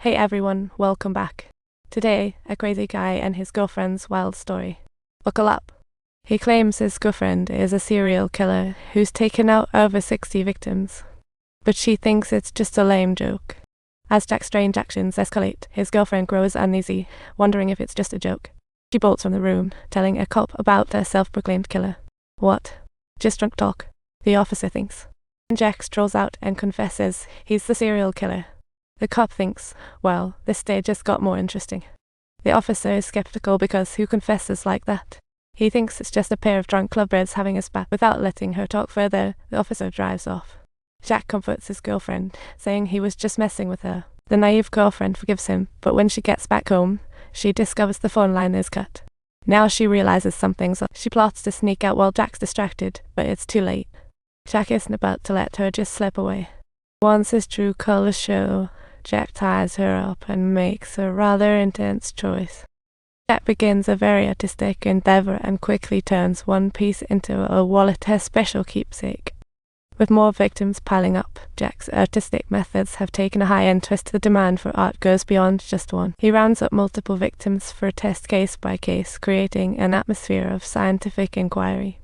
Hey everyone, welcome back. Today, a crazy guy and his girlfriend's wild story. Buckle up. He claims his girlfriend is a serial killer who's taken out over 60 victims. But she thinks it's just a lame joke. As Jack's strange actions escalate, his girlfriend grows uneasy, wondering if it's just a joke. She bolts from the room, telling a cop about their self-proclaimed killer. What? Just drunk talk, the officer thinks. Jack strolls out and confesses he's the serial killer. The cop thinks, well, this day just got more interesting. The officer is skeptical because who confesses like that? He thinks it's just a pair of drunk clubbers having a spat. Without letting her talk further, the officer drives off. Jack comforts his girlfriend, saying he was just messing with her. The naive girlfriend forgives him, but when she gets back home, she discovers the phone line is cut. Now she realizes something's up. She plots to sneak out while Jack's distracted, but it's too late. Jack isn't about to let her just slip away. Once his true colors show, Jack ties her up and makes a rather intense choice. Jack begins a very artistic endeavor and quickly turns one piece into a wallet, her special keepsake. With more victims piling up, Jack's artistic methods have taken a high-end twist. The demand for art goes beyond just one. He rounds up multiple victims for a test case by case, creating an atmosphere of scientific inquiry.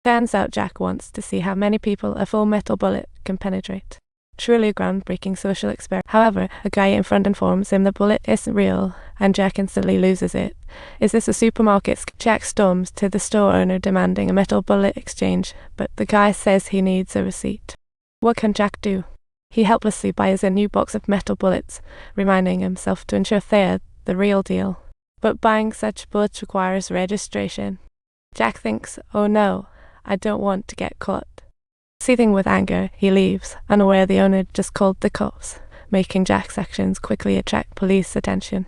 Turns out Jack wants to see how many people a full metal bullet can penetrate. Truly a groundbreaking social experiment. However, a guy in front informs him the bullet isn't real, and Jack instantly loses it. Is this a supermarket? Jack storms to the store owner demanding a metal bullet exchange, but the guy says he needs a receipt. What can Jack do? He helplessly buys a new box of metal bullets, reminding himself to ensure they're the real deal. But buying such bullets requires registration. Jack thinks, oh no, I don't want to get caught. Seething with anger, he leaves, unaware the owner just called the cops, making Jack's actions quickly attract police attention.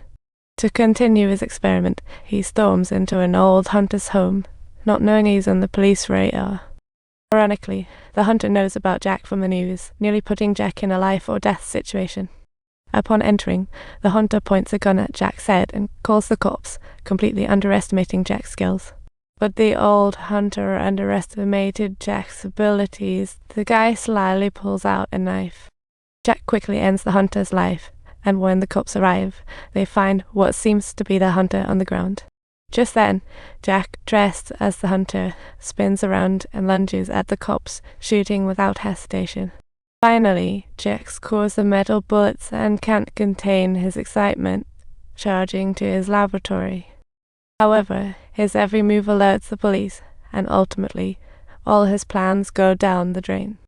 To continue his experiment, he storms into an old hunter's home, not knowing he's on the police radar. Ironically, the hunter knows about Jack from the news, nearly putting Jack in a life-or-death situation. Upon entering, the hunter points a gun at Jack's head and calls the cops, completely underestimating Jack's skills. But the old hunter underestimated Jack's abilities. The guy slyly pulls out a knife. Jack quickly ends the hunter's life, and when the cops arrive, they find what seems to be the hunter on the ground. Just then, Jack, dressed as the hunter, spins around and lunges at the cops, shooting without hesitation. Finally, Jack scores the metal bullets and can't contain his excitement, charging to his laboratory. However, his every move alerts the police, and ultimately, all his plans go down the drain.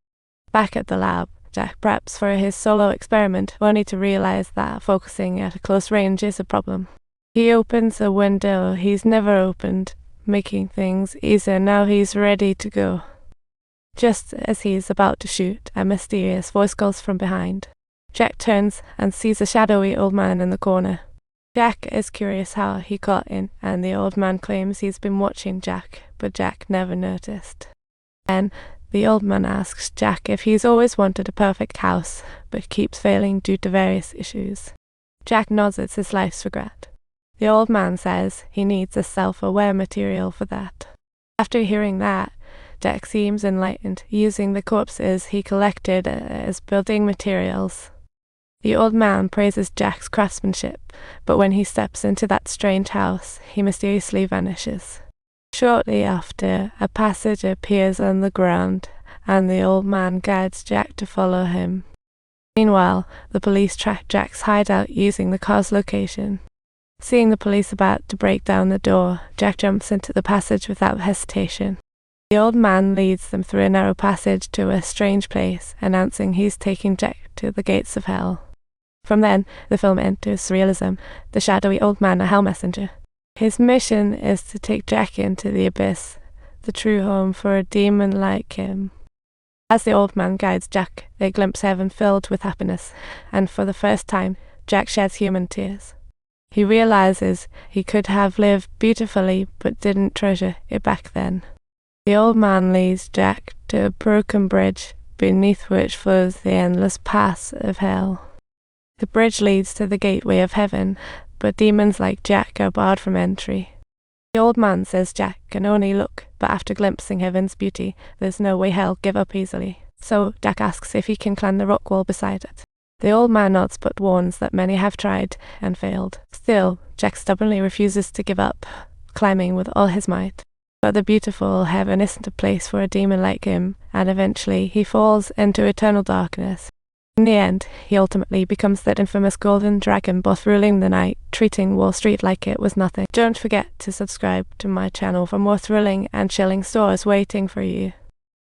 Back at the lab, Jack preps for his solo experiment, only to realize that focusing at a close range is a problem. He opens a window he's never opened, making things easier. Now he's ready to go. Just as he's about to shoot, a mysterious voice calls from behind. Jack turns and sees a shadowy old man in the corner. Jack is curious how he got in, and the old man claims he's been watching Jack, but Jack never noticed. Then, the old man asks Jack if he's always wanted a perfect house, but keeps failing due to various issues. Jack nods at his life's regret. The old man says he needs a self-aware material for that. After hearing that, Jack seems enlightened, using the corpses he collected as building materials. The old man praises Jack's craftsmanship, but when he steps into that strange house, he mysteriously vanishes. Shortly after, a passage appears on the ground, and the old man guides Jack to follow him. Meanwhile, the police track Jack's hideout using the car's location. Seeing the police about to break down the door, Jack jumps into the passage without hesitation. The old man leads them through a narrow passage to a strange place, announcing he's taking Jack to the gates of hell. From then, the film enters realism, the shadowy old man a hell messenger. His mission is to take Jack into the abyss, the true home for a demon like him. As the old man guides Jack, they glimpse heaven filled with happiness, and for the first time, Jack sheds human tears. He realizes he could have lived beautifully, but didn't treasure it back then. The old man leads Jack to a broken bridge, beneath which flows the endless paths of hell. The bridge leads to the gateway of heaven, but demons like Jack are barred from entry. The old man says Jack can only look, but after glimpsing heaven's beauty, there's no way he'll give up easily. So Jack asks if he can climb the rock wall beside it. The old man nods but warns that many have tried and failed. Still, Jack stubbornly refuses to give up, climbing with all his might. But the beautiful heaven isn't a place for a demon like him, and eventually he falls into eternal darkness. In the end, he ultimately becomes that infamous golden dragon boss ruling the night, treating Wall Street like it was nothing. Don't forget to subscribe to my channel for more thrilling and chilling stories waiting for you.